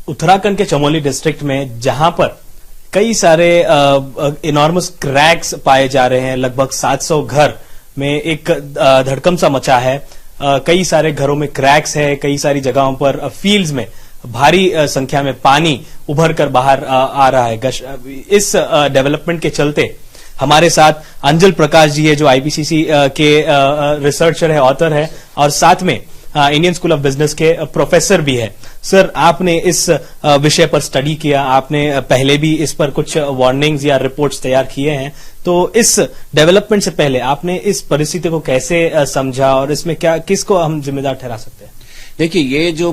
उत्तराखंड के चमोली डिस्ट्रिक्ट में जहां पर कई सारे इनॉर्मस क्रैक्स पाए जा रहे हैं, लगभग 700 घर में एक धड़कम सा मचा है। कई सारे घरों में क्रैक्स है, कई सारी जगहों पर फील्ड्स में भारी संख्या में पानी उभर कर बाहर आ रहा है। इस डेवलपमेंट के चलते हमारे साथ अंजल प्रकाश जी है, जो आईपीसीसी के रिसर्चर है, ऑथर है, और साथ में इंडियन स्कूल ऑफ बिजनेस के प्रोफेसर भी है। सर, आपने इस विषय पर स्टडी किया, आपने पहले भी इस पर कुछ वार्निंग्स या रिपोर्ट्स तैयार किए हैं, तो इस डेवलपमेंट से पहले आपने इस परिस्थिति को कैसे समझा और इसमें किसको हम जिम्मेदार ठहरा सकते हैं? देखिए, ये जो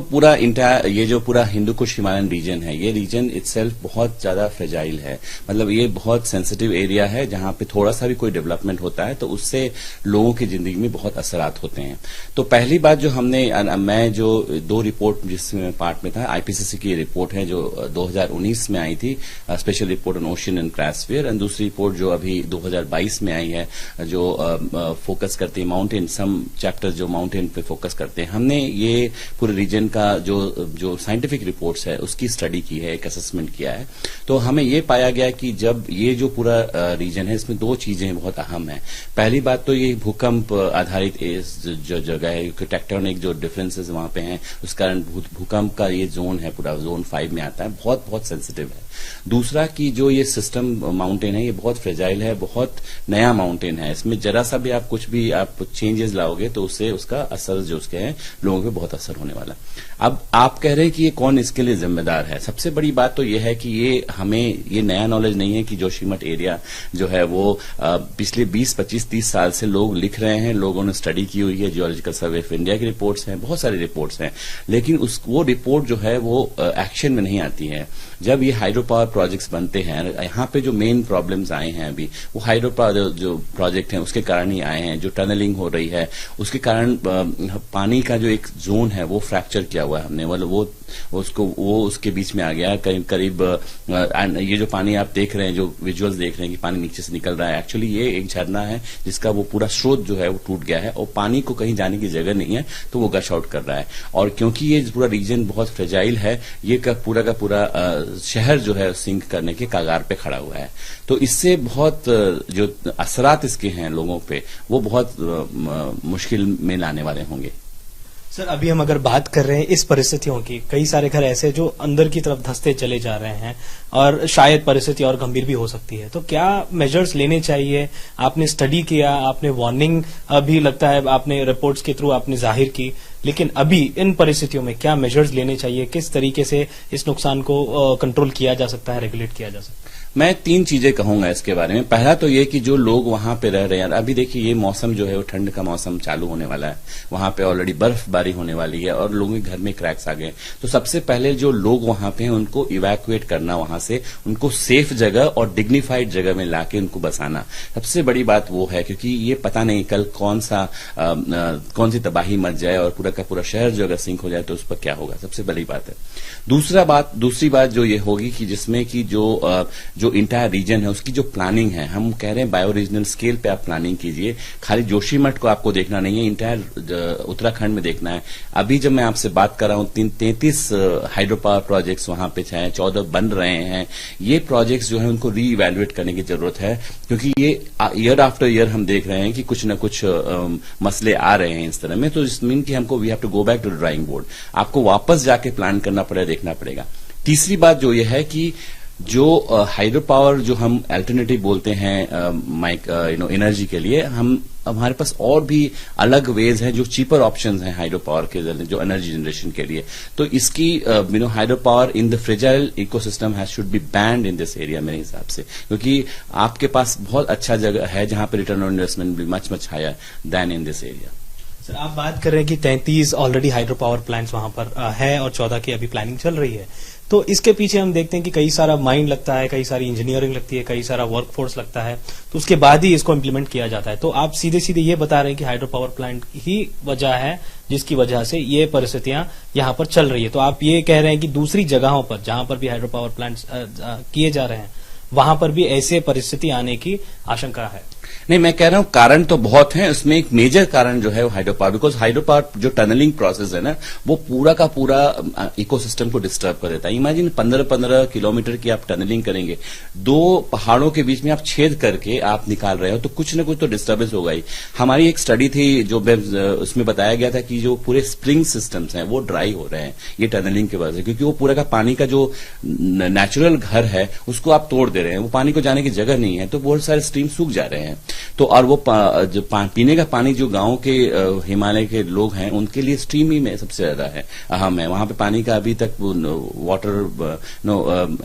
पूरा हिंदू कुश हिमालयन रीजन है, ये रीजन इटसेल्फ बहुत ज्यादा फ्रेजाइल है। मतलब ये बहुत सेंसिटिव एरिया है, जहां पे थोड़ा सा भी कोई डेवलपमेंट होता है तो उससे लोगों की जिंदगी में बहुत असरात होते हैं। तो पहली बात जो मैं जो 2 रिपोर्ट जिसमें पार्ट में था, आईपीसीसी की रिपोर्ट है जो 2019 में आई थी, special report on ocean and cryosphere, and दूसरी रिपोर्ट जो अभी 2022 में आई है जो फोकस करती है माउंटेन, सम चैप्टर्स जो माउंटेन पे फोकस करते हैं। हमने ये पूरे रीजन का जो साइंटिफिक रिपोर्ट्स है उसकी स्टडी की है, एक असेसमेंट किया है। तो हमें ये पाया गया कि जब ये जो पूरा रीजन है, इसमें 2 चीजें बहुत अहम है। पहली बात तो ये भूकंप आधारित जो जगह है, टेक्टोनिक जो डिफरेंसेस वहां पे हैं, उस कारण भूकंप का ये जोन है, पूरा जोन 5 में आता है, बहुत बहुत सेंसिटिव है। दूसरा कि जो ये सिस्टम माउंटेन है, ये बहुत फ्रेजाइल है, बहुत नया माउंटेन है। इसमें जरा सा भी आप चेंजेस लाओगे तो उससे उसका असर जो उसके है लोगों पे बहुत असर होने वाला। अब आप कह रहे हैं कि ये कौन इसके लिए जिम्मेदार है। सबसे बड़ी बात तो ये है कि ये नया नॉलेज नहीं है कि जोशीमठ एरिया जो है वो पिछले 20, 25, 30 साल से लोग लिख रहे हैं, लोगों ने स्टडी की हुई है। जियोलॉजिकल सर्वे ऑफ इंडिया की रिपोर्ट्स हैं, बहुत सारी रिपोर्ट्स हैं, लेकिन वो रिपोर्ट जो है वो एक्शन में नहीं आती है। जब ये हाइड्रो पावर प्रोजेक्ट्स बनते हैं, यहाँ पे जो मेन प्रॉब्लम्स आए हैं अभी, वो हाइड्रो पावर जो प्रोजेक्ट हैं उसके कारण ही आए हैं। जो टनलिंग हो रही है उसके कारण पानी का जो एक जोन है वो फ्रैक्चर किया हुआ है हमने, मतलब वो उसके बीच में आ गया करीब ये जो पानी आप देख रहे हैं, जो विजुअल्स देख रहे हैं कि पानी नीचे से निकल रहा है, एक्चुअली ये एक झरना है जिसका वो पूरा स्रोत जो है वो टूट गया है और पानी को कहीं जाने की जगह नहीं है, तो वो गश आउट कर रहा है। और क्योंकि ये पूरा रीजन बहुत फ्रेजाइल है, ये का पूरा शहर जो है सिंक करने के कागार पे खड़ा हुआ है। तो इससे बहुत जो असरात इसके हैं लोगों पे, वो बहुत मुश्किल में लाने वाले होंगे। सर, अभी हम अगर बात कर रहे हैं इस परिस्थितियों की, कई सारे घर ऐसे जो अंदर की तरफ धंसते चले जा रहे हैं और शायद परिस्थिति और गंभीर भी हो सकती है, तो क्या मेजर्स लेने चाहिए? आपने स्टडी किया, आपने वार्निंग भी लगता है आपने रिपोर्ट्स के थ्रू आपने जाहिर की, लेकिन अभी इन परिस्थितियों में क्या मेजर्स लेने चाहिए? किस तरीके से इस नुकसान को कंट्रोल किया जा सकता है, रेगुलेट किया जा सकता है? मैं 3 चीजें कहूंगा इसके बारे में। पहला तो ये कि जो लोग वहां पे रह रहे हैं, अभी देखिए ये मौसम जो है वो ठंड का मौसम चालू होने वाला है, वहां पे ऑलरेडी बर्फबारी होने वाली है और लोगों के घर में क्रैक्स आ गए। तो सबसे पहले जो लोग वहां पे हैं उनको इवैक्यूएट करना, वहां से उनको सेफ जगह और डिग्निफाइड जगह में लाके उनको बसाना, सबसे बड़ी बात वो है। क्योंकि ये पता नहीं कल कौन सी तबाही मच जाए और पूरा का पूरा शहर जो अगर सिंक हो जाए तो उस पर क्या होगा, सबसे बड़ी बात है। दूसरी बात जो ये होगी कि जिसमें कि जो इंटायर रीजन है उसकी जो प्लानिंग है, हम कह रहे हैं बायो रीजनल स्केल पे आप प्लानिंग कीजिए। खाली जोशीमठ को आपको देखना नहीं है, इंटायर उत्तराखंड में देखना है। अभी जब मैं आपसे बात कर रहा हूं 33 हाइड्रो पावर प्रोजेक्ट्स वहां पे हैं, 14 बन रहे हैं। ये प्रोजेक्ट्स जो है उनको री इवेल्युएट करने की जरूरत है, क्योंकि ये ईयर आफ्टर ईयर हम देख रहे हैं कि कुछ न कुछ मसले आ रहे हैं इस तरह में। तो इस मीन कि हमको we have to go back to the drawing board, आपको वापस जाके प्लान करना पड़ेगा, देखना पड़ेगा। तीसरी बात जो ये है कि जो हाइड्रो पावर जो हम अल्टरनेटिव बोलते हैं एनर्जी के लिए, हमारे पास और भी अलग वेज हैं जो चीपर ऑप्शंस हैं हाइड्रो पावर के जो एनर्जी जनरेशन के लिए। तो इसकी hydro power in the fragile ecosystem should be band in this area मेरे हिसाब से, क्योंकि आपके पास बहुत अच्छा जगह है जहां पे रिटर्न ऑन इन्वेस्टमेंट भी much higher than in this area. Sir, आप बात कर रहे हैं कि 33 ऑलरेडी हाइड्रो पावर प्लांट्स वहां पर है और 14 की अभी प्लानिंग चल रही है। तो इसके पीछे हम देखते हैं कि कई सारा माइंड लगता है, कई सारी इंजीनियरिंग लगती है, कई सारा वर्कफोर्स लगता है, तो उसके बाद ही इसको इम्प्लीमेंट किया जाता है। तो आप सीधे सीधे ये बता रहे हैं कि हाइड्रो पावर प्लांट ही वजह है जिसकी वजह से ये परिस्थितियां यहां पर चल रही है। तो आप ये कह रहे हैं कि दूसरी जगहों पर जहां पर भी हाइड्रो पावर प्लांट किए जा रहे हैं, वहां पर भी ऐसे परिस्थिति आने की आशंका है? नहीं, मैं कह रहा हूं कारण तो बहुत है, उसमें एक मेजर कारण जो है वो hydro power, because hydro power जो टनलिंग प्रोसेस है ना, वो पूरा का पूरा इकोसिस्टम को डिस्टर्ब कर देता है। इमेजिन 15-15 किलोमीटर की आप टनलिंग करेंगे, 2 पहाड़ों के बीच में आप छेद करके आप निकाल रहे हो, तो कुछ ना कुछ तो डिस्टर्बेंस होगा ही। हमारी एक स्टडी थी जो उसमें बताया गया था कि जो पूरे स्प्रिंग सिस्टम्स हैं वो ड्राई हो रहे हैं ये टनलिंग की वजह से, क्योंकि वो पूरा का पानी का जो नेचुरल घर है उसको आप तोड़ दे रहे हैं, वो पानी को जाने की जगह नहीं है, तो बहुत सारे स्ट्रीम सूख जा रहे हैं। तो और वो जो पीने का पानी जो गांव के हिमालय के लोग हैं उनके लिए स्ट्रीम ही में सबसे ज्यादा है, अहम है। वहां पे पानी का अभी तक वाटर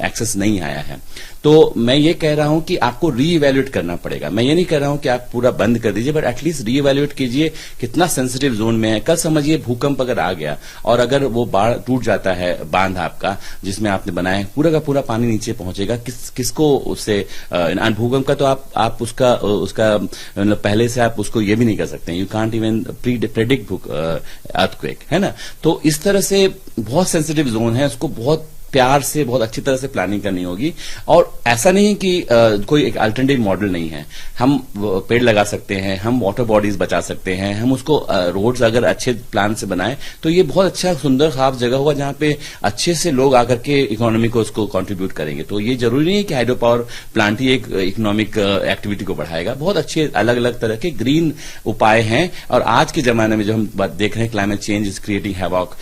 एक्सेस नहीं आया है। तो मैं ये कह रहा हूं कि आपको रीइवैल्यूएट करना पड़ेगा। मैं ये नहीं कह रहा हूं कि आप पूरा बंद कर दीजिए, बट एटलीस्ट रीइवैल्यूएट कीजिए कितना सेंसिटिव जोन में है। कल समझिए भूकंप अगर आ गया और अगर वो बाढ़ टूट जाता है बांध आपका जिसमें आपने बनाया है, पूरा का पूरा पानी नीचे पहुंचेगा, किसको उससे भूकंप का तो आप उसका मतलब पहले से आप उसको ये भी नहीं कर सकते, you can't even predict earthquake, है ना। तो इस तरह से बहुत सेंसिटिव जोन है, उसको बहुत प्यार से बहुत अच्छी तरह से प्लानिंग करनी होगी। और ऐसा नहीं है कि कोई एक अल्टरनेटिव मॉडल नहीं है, हम पेड़ लगा सकते हैं, हम वाटर बॉडीज बचा सकते हैं, हम उसको रोड्स अगर अच्छे प्लान से बनाएं तो ये बहुत अच्छा सुंदर खास जगह होगा जहां पे अच्छे से लोग आकर के इकोनॉमी को उसको कंट्रीब्यूट करेंगे। तो ये जरूरी नहीं है कि हाइड्रो पावर प्लांट ही एक इकोनॉमिक एक्टिविटी को बढ़ाएगा, बहुत अच्छे अलग अलग तरह के ग्रीन उपाय हैं। और आज के जमाने में जो हम देख रहे हैं climate change is creating havoc,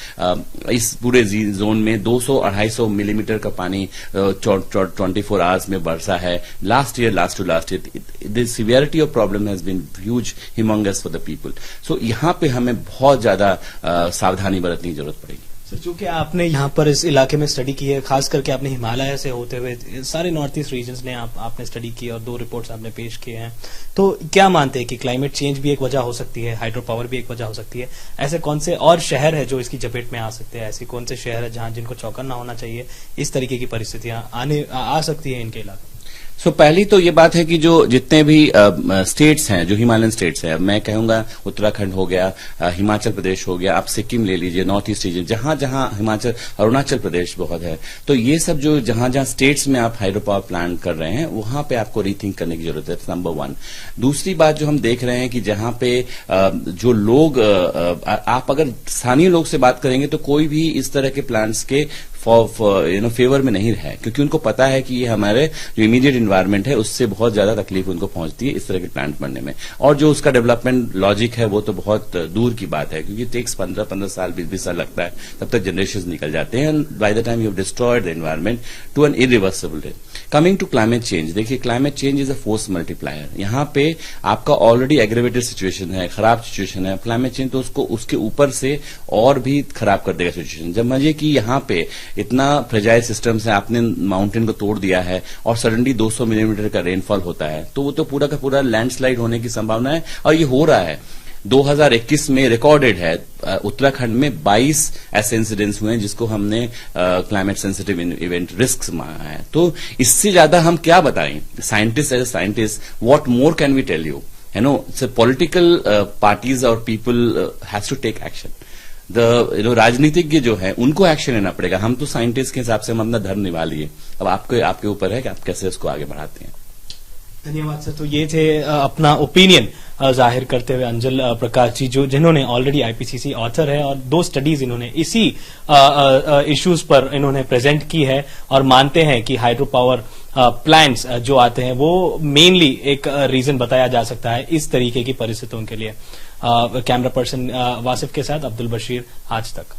इस पूरे जोन में 200-250 मिलीमीटर का पानी 24 आवर्स में बरसा है last year the severity of problem has been huge humongous for the people. So यहां पे हमें बहुत ज्यादा सावधानी बरतने की जरूरत पड़ेगी। चूंकि आपने यहाँ पर इस इलाके में स्टडी की है, खास करके आपने हिमालय से होते हुए सारे नॉर्थ ईस्ट रीजन्स ने आपने स्टडी की और 2 रिपोर्ट्स आपने पेश किए हैं, तो क्या मानते हैं कि क्लाइमेट चेंज भी एक वजह हो सकती है, हाइड्रो पावर भी एक वजह हो सकती है? ऐसे कौन से और शहर है जो इसकी चपेट में आ सकते हैं? ऐसे कौन से शहर है जहां जिनको चौकन्ना होना चाहिए, इस तरीके की परिस्थितियां आ सकती है इनके इलाके? पहली तो ये बात है कि जो जितने भी स्टेट्स हैं, जो हिमालयन स्टेट्स हैं, मैं कहूंगा उत्तराखंड हो गया, हिमाचल प्रदेश हो गया, आप सिक्किम ले लीजिए, नॉर्थ ईस्ट रीजन, जहां जहां हिमाचल, अरुणाचल प्रदेश बहुत है, तो ये सब जो जहां जहां स्टेट्स में आप हाइड्रो पावर प्लांट कर रहे हैं वहां पे आपको रीथिंक करने की जरूरत है, नंबर 1। दूसरी बात जो हम देख रहे हैं कि जहां पे जो लोग आप अगर स्थानीय लोग से बात करेंगे तो कोई भी इस तरह के प्लांट्स के फेवर में नहीं है, क्योंकि उनको पता है कि ये हमारे जो इमीडिएट इन्वायरमेंट है उससे बहुत ज्यादा तकलीफ उनको पहुंचती है इस तरह के प्लांट बनने में। और जो उसका डेवलपमेंट लॉजिक है वो तो बहुत दूर की बात है, क्योंकि टेक्स 15 साल 20 साल लगता है, तब तक जनरेशन निकल जाते हैं, by the time you have destroyed the environment to an irreversible day. Coming to climate change, देखिए climate change is a force multiplier. यहां पे आपका ऑलरेडी एग्रेवेटेड सिचुएशन है, खराब सिचुएशन है, क्लाइमेट चेंज तो उसको उसके ऊपर से और भी खराब कर देगा सिचुएशन। जब मुझे कि यहां पे इतना फ्रेजाइल सिस्टम है, आपने माउंटेन को तोड़ दिया है और सडनली 200 मिलीमीटर का रेनफॉल होता है, तो वो तो पूरा का पूरा लैंडस्लाइड होने की संभावना है, और ये हो रहा है। 2021 में रिकॉर्डेड है उत्तराखंड में 22 ऐसे इंसिडेंट्स हुए हैं जिसको हमने क्लाइमेट सेंसिटिव इवेंट रिस्क माना है। तो इससे ज्यादा हम क्या बताएं, scientist as a scientist, what more can we tell you, you know, political parties और people has to take action. राजनीतिज्ञ जो है उनको एक्शन लेना पड़ेगा। हम तो साइंटिस्ट के हिसाब से हम अपना धर्म निभा लिए, अब आपके ऊपर है कि आप कैसे इसको आगे बढ़ाते हैं। धन्यवाद सर। तो ये थे अपना ओपिनियन जाहिर करते हुए अंजल प्रकाश जी, जो जिन्होंने ऑलरेडी आईपीसीसी ऑथर है और 2 स्टडीज इन्होंने इसी इश्यूज पर इन्होंने प्रेजेंट की है, और मानते हैं कि हाइड्रो पावर प्लांट्स जो आते हैं वो मेनली एक रीजन बताया जा सकता है इस तरीके की परिस्थितियों के लिए। कैमरा पर्सन वासिफ के साथ अब्दुल बशीर, आज तक।